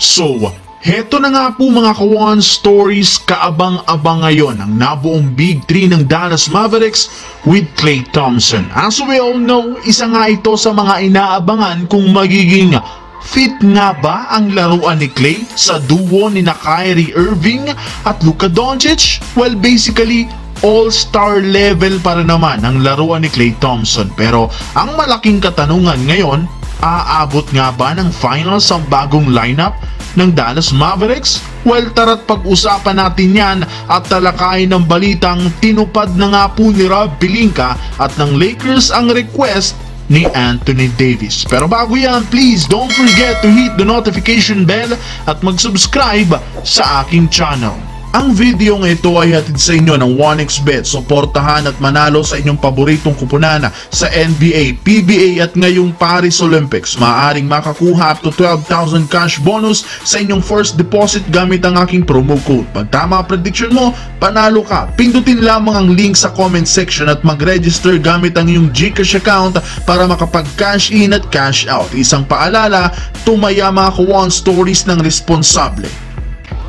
So, heto na nga po mga ka-One Stories, kaabang-abang ngayon ang nabuong Big 3 ng Dallas Mavericks with Klay Thompson. As we all know, isa nga ito sa mga inaabangan kung magiging fit nga ba ang laruan ni Klay sa duo ni Kyrie Irving at Luka Doncic? Well, basically, all-star level para naman ang laruan ni Klay Thompson. Pero ang malaking katanungan ngayon, aabot nga ba ng finals ang bagong lineup ng Dallas Mavericks? Well, tara't pag-usapan natin yan at talakayin ng balitang tinupad na nga po ni Rob Pelinka at ng Lakers ang request ni Anthony Davis. Pero bago yan, please don't forget to hit the notification bell at mag-subscribe sa aking channel. Ang video ng ito ay hatid sa inyo ng 1xBet. Suportahan at manalo sa inyong paboritong kupunan sa NBA, PBA at ngayong Paris Olympics. Maaaring makakuha up to 12,000 cash bonus sa inyong first deposit gamit ang aking promo code. Pag tama ang prediction mo, panalo ka. Pindutin lamang ang link sa comment section at mag-register gamit ang iyong GCash account para makapag-cash in at cash out. Isang paalala, tumaya mga ka-One Stories ng responsable.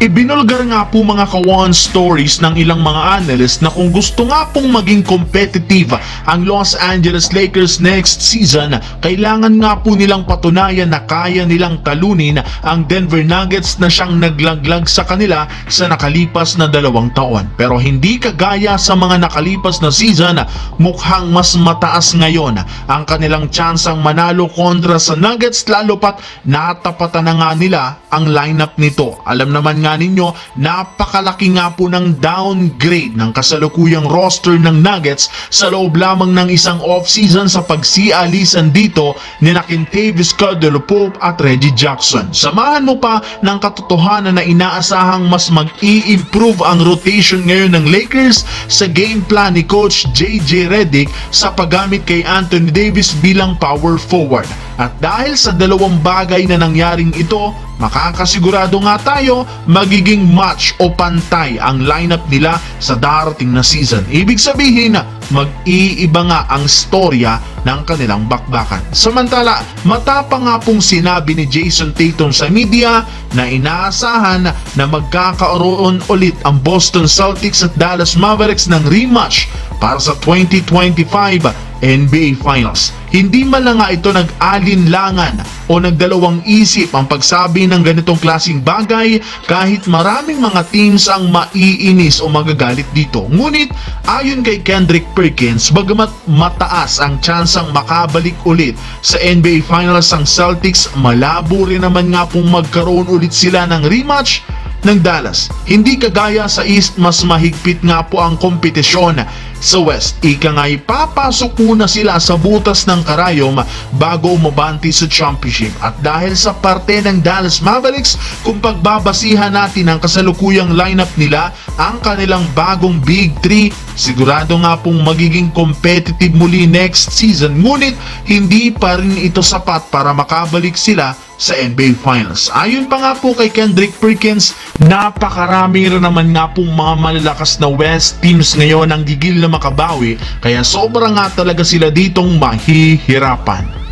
Ibinulgar nga po mga ka-One Stories ng ilang mga analyst na kung gusto nga pong maging competitive ang Los Angeles Lakers next season, kailangan nga po nilang patunayan na kaya nilang talunin ang Denver Nuggets na siyang naglaglag sa kanila sa nakalipas na 2 taon. Pero hindi kagaya sa mga nakalipas na season, mukhang mas mataas ngayon ang kanilang tsansang manalo kontra sa Nuggets, lalo pat natapatan na nga nila ang lineup nito. Alam naman nga ninyo, napakalaki nga po ng downgrade ng kasalukuyang roster ng Nuggets sa loob lamang ng isang off-season sa pagsialisan dito ni Kentavious Caldwell-Pope at Reggie Jackson. Samahan mo pa ng katotohanan na inaasahang mas mag-i-improve ang rotation ngayon ng Lakers sa game plan ni Coach JJ Redick sa paggamit kay Anthony Davis bilang power forward. At dahil sa dalawang bagay na nangyaring ito, makakasigurado nga tayo magiging match o pantay ang lineup nila sa darating na season. Ibig sabihin, mag-iiba nga ang storya ng kanilang bakbakan. Samantala, matapang nga pong sinabi ni Jason Tatum sa media na inaasahan na magkakaroon ulit ang Boston Celtics at Dallas Mavericks ng rematch para sa 2025 NBA Finals. Hindi man lang nga ito nag-alinlangan o nagdalawang isip ang pagsabi ng ganitong klaseng bagay kahit maraming mga teams ang maiinis o magagalit dito. Ngunit ayon kay Kendrick Perkins, bagamat mataas ang tsansang makabalik ulit sa NBA Finals ang Celtics, malabo rin naman nga pong magkaroon ulit sila ng rematch ng Dallas. Hindi kagaya sa East, mas mahigpit nga po ang kompetisyon sa West. Ika nga ipapasok muna sila sa butas ng karayom bago umabanti sa championship. At dahil sa parte ng Dallas Mavericks, kung pagbabasihan natin ang kasalukuyang lineup nila, ang kanilang bagong Big 3, sigurado nga pong magiging competitive muli next season. Ngunit hindi pa rin ito sapat para makabalik sila sa NBA Finals. Ayon pa nga po kay Kendrick Perkins, napakarami rin naman nga pong mga malalakas na West teams ngayon ang gigil na makabawi, kaya sobra nga talaga sila ditong mahihirapan.